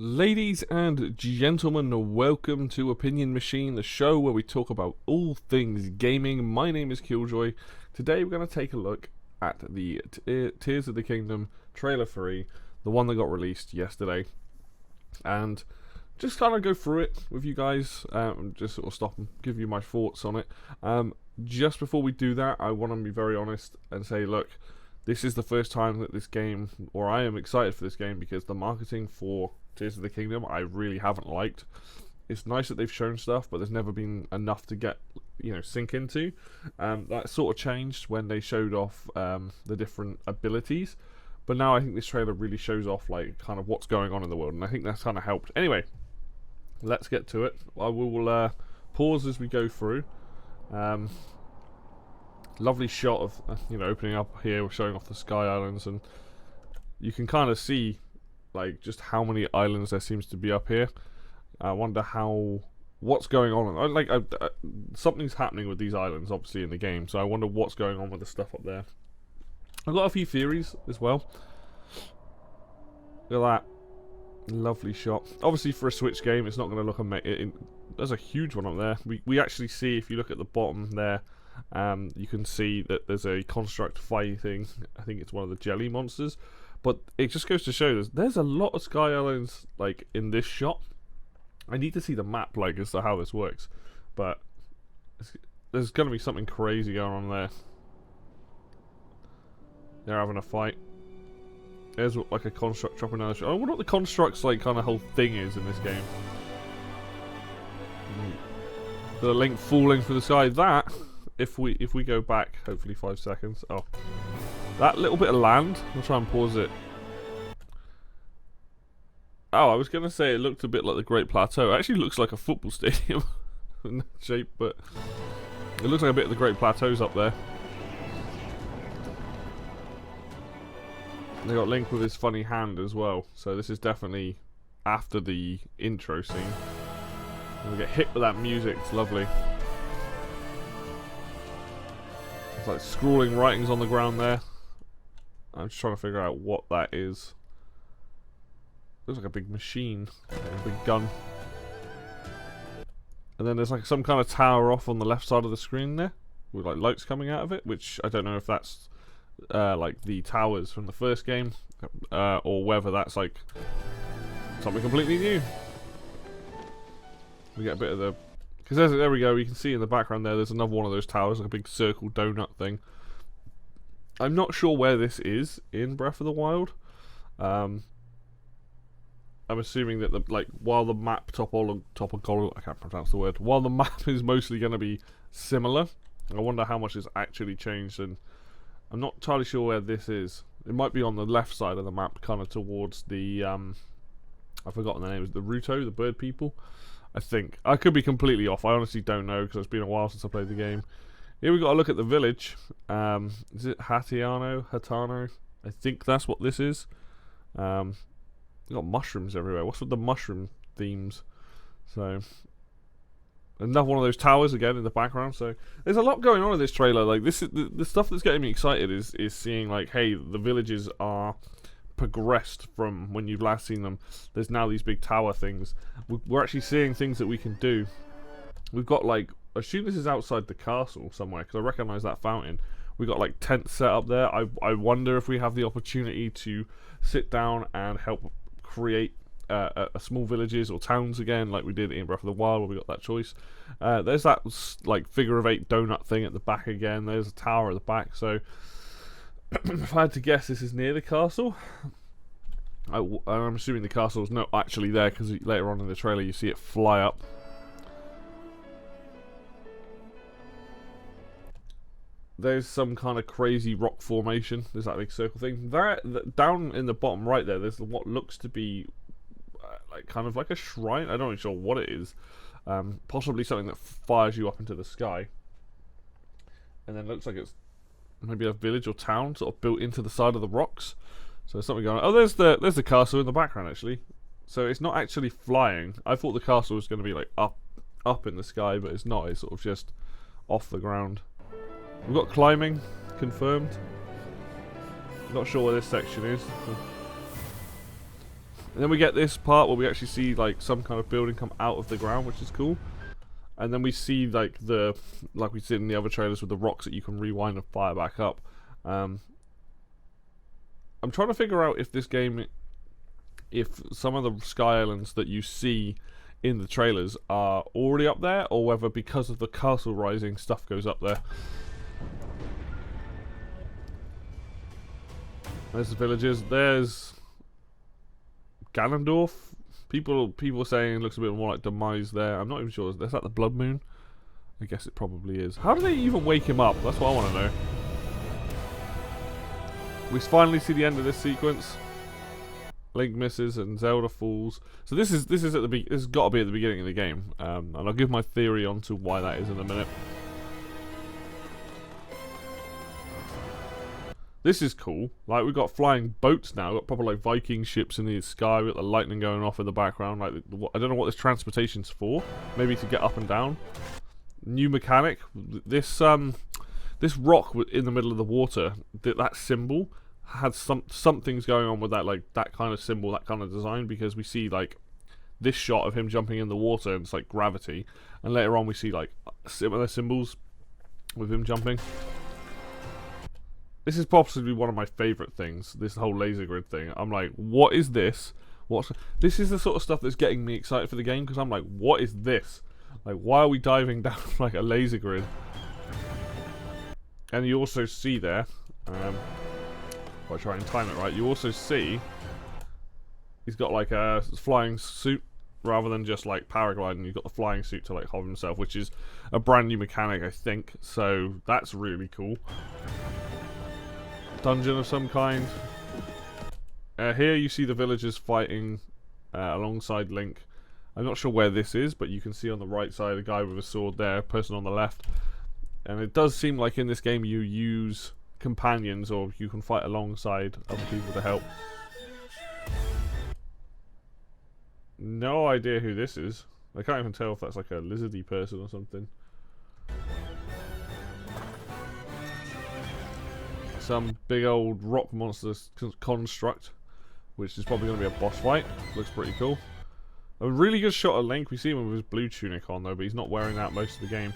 Ladies and gentlemen, welcome to Opinion Machine, the show where we talk about all things gaming. My name is Killjoy. Today we're going to take a look at the Tears of the Kingdom trailer 3, the one that got released yesterday, and just kind of go through it with you guys, just sort of stop and give you my thoughts on it. Just before we do that, I want to be very honest and say, look, this is the first time that this game, or I am excited for this game, because the marketing for Tears of the Kingdom I really haven't liked. It's nice that they've shown stuff, but there's never been enough to get, sink into. That sort of changed when they showed off the different abilities, but now I think this trailer really shows off like kind of what's going on in the world, and I think that's kind of helped. Anyway, let's get to it. I will pause as we go through. Lovely shot of opening up here, showing off the Sky Islands, and you can kind of see like just how many islands there seems to be up here. I wonder what's going on. Something's happening with these islands, obviously, in the game. So I wonder what's going on with the stuff up there. I've got a few theories as well. Look at that lovely shot. Obviously, for a Switch game, it's not going to look amazing. There's a huge one up there. We actually see, if you look at the bottom there, you can see that there's a construct fighting. I think it's one of the jelly monsters. But it just goes to show there's a lot of Sky Islands like in this shot. I need to see the map like as to how this works, but there's going to be something crazy going on there. They're having a fight. There's like a construct dropping down the shot. I wonder what the construct's like kind of whole thing is in this game. The Link falling through the sky. That if we go back, hopefully 5 seconds. Oh. That little bit of land, I'll try and pause it. Oh, I was going to say it looked a bit like the Great Plateau. It actually looks like a football stadium in that shape, but it looks like a bit of the Great Plateau's up there. They got Link with his funny hand as well, so this is definitely after the intro scene. And we get hit with that music, it's lovely. It's like scrawling writings on the ground there. I'm just trying to figure out what that is. Looks like a big machine, like a big gun. And then there's like some kind of tower off on the left side of the screen there, with like lights coming out of it, which I don't know if that's like the towers from the first game, or whether that's like something completely new. We get a bit of the, because there we go. You can see in the background there's another one of those towers, like a big circle donut thing. I'm not sure where this is in Breath of the Wild. I'm assuming that while the map I can't pronounce the word. While the map is mostly going to be similar, I wonder how much has actually changed, and I'm not entirely sure where this is. It might be on the left side of the map, kind of towards the I've forgotten the name. Is it the Ruto, the bird people? I think. I could be completely off. I honestly don't know, because it's been a while since I played the game. Here we got to look at the village. Is it Hatano? I think that's what this is. We got mushrooms everywhere. What's with the mushroom themes? So another one of those towers again in the background. So there's a lot going on in this trailer. Like this is the stuff that's getting me excited is seeing like, hey, the villages are progressed from when you've last seen them. There's now these big tower things. We're actually seeing things that we can do. We've got like, I assume this is outside the castle somewhere, because I recognise that fountain. We got like tents set up there. I wonder if we have the opportunity to sit down and help create a small villages or towns again, like we did in Breath of the Wild, where we got that choice. There's that like figure of 8 donut thing at the back again. There's a tower at the back. So if I had to guess, this is near the castle. I'm assuming the castle is not actually there, because later on in the trailer you see it fly up. There's some kind of crazy rock formation. There's that big circle thing. That down in the bottom right there, there's what looks to be like kind of like a shrine. I'm not really sure what it is. Possibly something that fires you up into the sky. And then it looks like it's maybe a village or town sort of built into the side of the rocks. So there's something going on. Oh, there's the castle in the background actually. So it's not actually flying. I thought the castle was going to be like up in the sky, but it's not. It's sort of just off the ground. We've got climbing confirmed. Not sure where this section is. And then we get this part where we actually see like some kind of building come out of the ground, which is cool. And then we see like we see in the other trailers with the rocks that you can rewind and fire back up. I'm trying to figure out if this game, if some of the Sky Islands that you see in the trailers are already up there, or whether because of the castle rising stuff goes up there. There's the villages. There's Ganondorf. People saying it looks a bit more like Demise there. I'm not even sure. Is that the Blood Moon? I guess it probably is. How do they even wake him up? That's what I want to know. We finally see the end of this sequence. Link misses and Zelda falls. So this is at the this has got to be at the beginning of the game, and I'll give my theory onto why that is in a minute. This is cool. Like, we've got flying boats now. We've got proper like Viking ships in the sky. We've got the lightning going off in the background. Like, I don't know what this transportation's for. Maybe to get up and down. New mechanic. This rock in the middle of the water. That symbol had something's going on with that, like that kind of symbol, that kind of design, because we see like this shot of him jumping in the water and it's like gravity, and later on we see like similar symbols with him jumping. This is possibly one of my favourite things, this whole laser grid thing. I'm like, what is this? This is the sort of stuff that's getting me excited for the game, because I'm like, what is this? Like, why are we diving down like a laser grid? And you also see there, if I try and time it right, you also see he's got like a flying suit rather than just like paragliding. You've got the flying suit to like hold himself, which is a brand new mechanic, I think. So that's really cool. Dungeon of some kind. Here you see the villagers fighting alongside Link. I'm not sure where this is, but you can see on the right side a guy with a sword there, a person on the left. And it does seem like in this game you use companions, or you can fight alongside other people to help. No idea who this is. I can't even tell if that's like a lizardy person or something. Some big old rock monster construct, which is probably going to be a boss fight. Looks pretty cool. A really good shot of Link. We see him with his blue tunic on though, but he's not wearing that most of the game.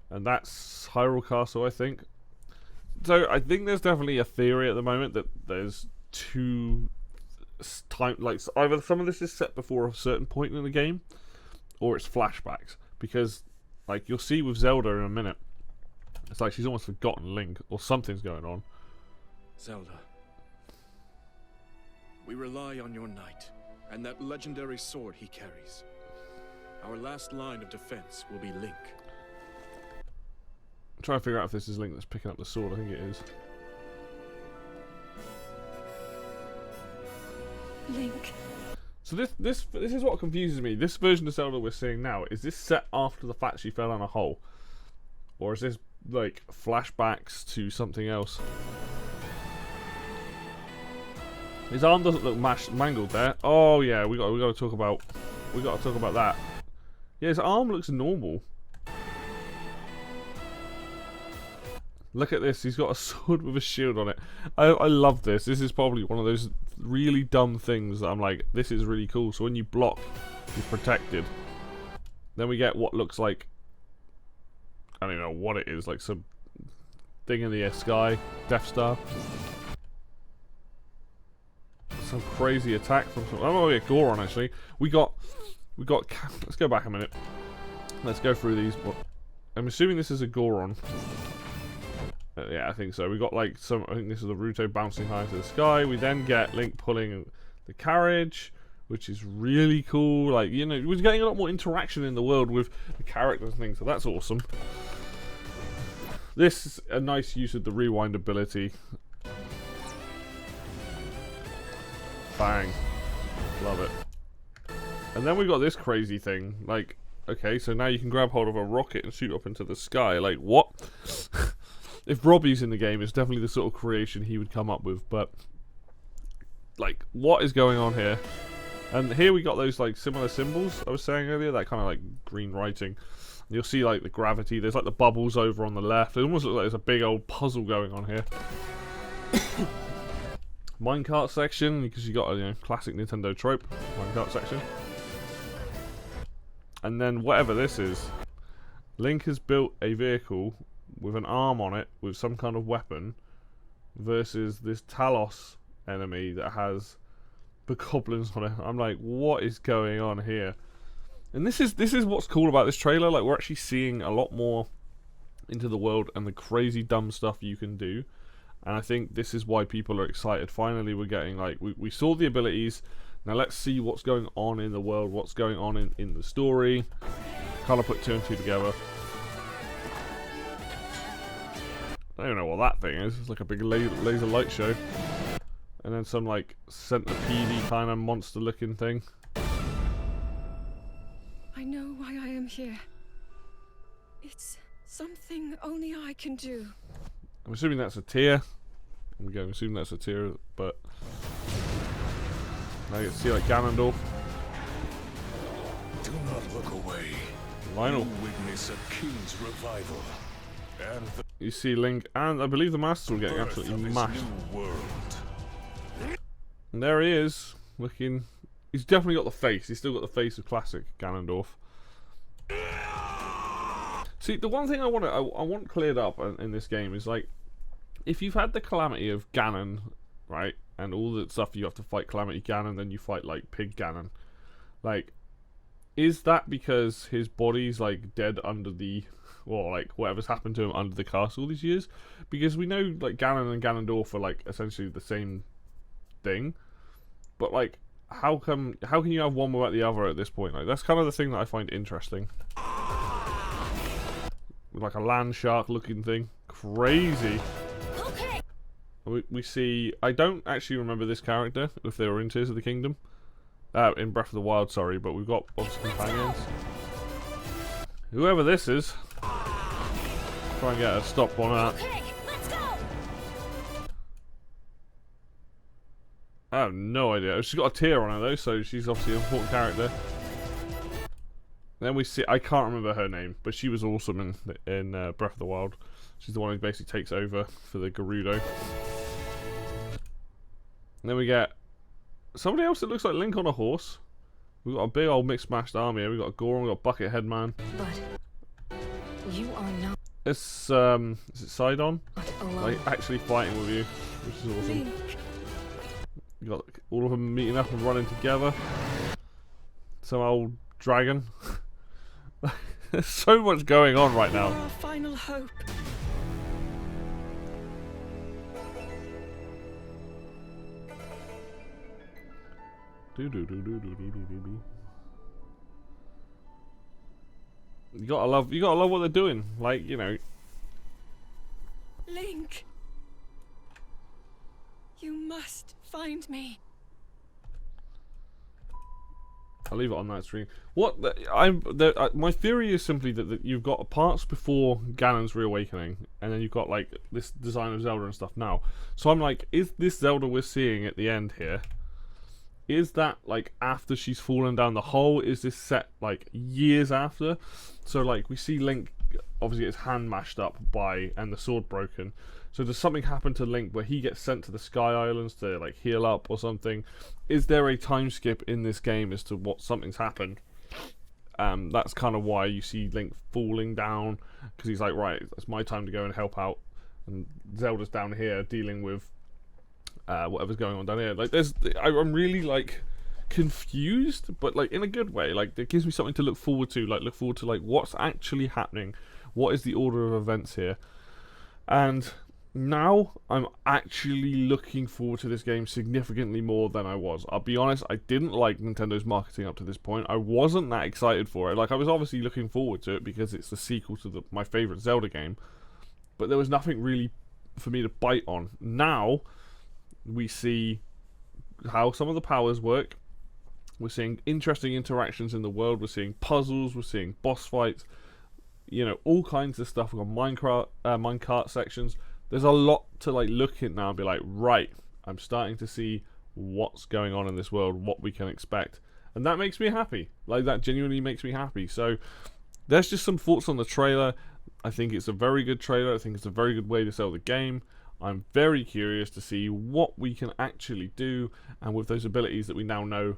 And that's Hyrule Castle, I think. So I think there's definitely a theory at the moment that there's two like either some of this is set before a certain point in the game, or it's flashbacks. Because like you'll see with Zelda in a minute, it's like she's almost forgotten Link, or something's going on. Zelda, we rely on your knight and that legendary sword he carries. Our last line of defense will be Link. I'm trying to figure out if this is Link that's picking up the sword. I think it is. Link. So this is what confuses me. This version of Zelda we're seeing now, is this set after the fact she fell in a hole, or is this like flashbacks to something else? His arm doesn't look mangled there. Oh yeah, we got to talk about that. Yeah, his arm looks normal. Look at this, he's got a sword with a shield on it. I love this. This is probably one of those really dumb things that I'm like, this is really cool. So when you block, you're protected. Then we get what looks like, I don't know what it is, like some thing in the sky, Death Star. Some crazy attack from some, oh yeah, Goron actually. We got, let's go back a minute. Let's go through these. I'm assuming this is a Goron. Yeah, I think so. We got like some, I think this is the Ruto bouncing high into the sky. We then get Link pulling the carriage, which is really cool. Like, you know, we're getting a lot more interaction in the world with the characters and things, so that's awesome. This is a nice use of the rewind ability. Bang. Love it. And then we've got this crazy thing. Like, okay, so now you can grab hold of a rocket and shoot up into the sky. Like, what? If Robbie's in the game, it's definitely the sort of creation he would come up with, but like, what is going on here? And here we got those like similar symbols I was saying earlier, that kind of like green writing. You'll see like the gravity, there's like the bubbles over on the left. It almost looks like there's a big old puzzle going on here. minecart section, because you got a classic Nintendo trope minecart section. And then whatever this is, Link has built a vehicle with an arm on it with some kind of weapon versus this Talos enemy that has the goblins on it. I'm like, what is going on here? And this is what's cool about this trailer. Like, we're actually seeing a lot more into the world and the crazy dumb stuff you can do. And I think this is why people are excited. Finally, we're getting, like, we saw the abilities. Now let's see what's going on in the world, what's going on in the story. Kind of put 2 and 2 together. I don't know what that thing is. It's like a big laser light show. And then some, like, centipede kind of monster looking thing. I know why I am here. It's something only I can do. I'm assuming that's a tear. I'm assuming that's a tear, but now you can see, like, Ganondorf. Do not look away. Lionel. You witness a king's revival. And the You see Link, and I believe the Masters will get birth absolutely of his mashed. new world. And there he is, looking. He's definitely got the face. He's still got the face of classic Ganondorf. See, the one thing I want cleared up in this game is, like, if you've had the calamity of Ganon, right, and all the stuff you have to fight Calamity Ganon, then you fight, like, Pig Ganon, like, is that because his body's, like, dead under the, or, like, whatever's happened to him under the castle these years? Because we know, like, Ganon and Ganondorf are, like, essentially the same thing, but, like, how can you have one without the other at this point? Like, that's kind of the thing that I find interesting. Like a land shark looking thing. Crazy. Okay. We see, I don't actually remember this character, if they were in Tears of the Kingdom. In Breath of the Wild, sorry, but we've got obviously companions. Whoever this is. Try and get a stop on that. Okay, let's go. I have no idea. She's got a tear on her though, so she's obviously an important character. Then we see, I can't remember her name, but she was awesome in Breath of the Wild. She's the one who basically takes over for the Gerudo. And then we get somebody else that looks like Link on a horse. We've got a big old mixed matched army here. We've got Goron, we've got Buckethead Man. But you are not It's is it Sidon? alone. Like actually fighting with you, which is awesome. Link, You got all of them meeting up and running together. Some old dragon. There's so much going on right you are now. our final hope. You gotta love what they're doing. Like, you know, Link, you must find me. I'll leave it on that screen. My theory is simply that you've got parts before Ganon's reawakening, and then you've got like this design of Zelda and stuff now. So I'm like, is this Zelda we're seeing at the end here? Is that like after she's fallen down the hole? Is this set like years after? So like we see Link obviously get his hand mashed up and the sword broken. So does something happen to Link where he gets sent to the Sky Islands to like heal up or something? Is there a time skip in this game as to what something's happened? That's kind of why you see Link falling down, because he's like, right, it's my time to go and help out, and Zelda's down here dealing with whatever's going on down here. Like, I'm really like confused, but like in a good way. Like, it gives me something to look forward to. Like, what's actually happening. What is the order of events here? And now I'm actually looking forward to this game significantly more than I was. I'll be honest, I didn't like Nintendo's marketing up to this point. I wasn't that excited for it. Like, I was obviously looking forward to it because it's the sequel to my favourite Zelda game, but there was nothing really for me to bite on. Now we see how some of the powers work. We're seeing interesting interactions in the world. We're seeing puzzles. We're seeing boss fights. You know, all kinds of stuff. We've got minecart sections. There's a lot to like look at now and be like, right, I'm starting to see what's going on in this world, what we can expect. And that makes me happy. Like, that genuinely makes me happy. So there's just some thoughts on the trailer. I think it's a very good trailer. I think it's a very good way to sell the game. I'm very curious to see what we can actually do, and with those abilities that we now know,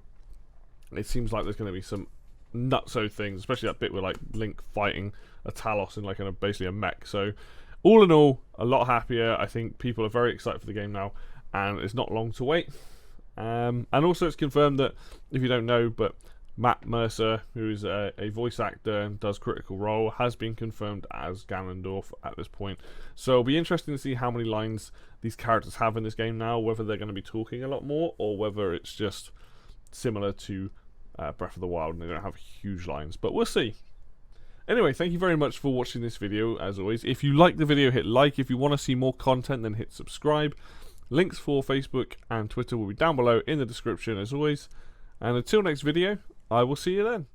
it seems like there's going to be some nutso things, especially that bit with like Link fighting a Talos in like basically a mech. So all in all, a lot happier. I think people are very excited for the game now, and it's not long to wait. And also it's confirmed that, if you don't know, but Matt Mercer, who is a voice actor and does Critical Role, has been confirmed as Ganondorf at this point. So it'll be interesting to see how many lines these characters have in this game now, whether they're going to be talking a lot more, or whether it's just similar to Breath of the Wild and they don't have huge lines, but we'll see. Anyway, thank you very much for watching this video. As always, if you like the video, hit like. If you want to see more content, then hit subscribe. Links for Facebook and Twitter will be down below in the description as always. And until next video, I will see you then.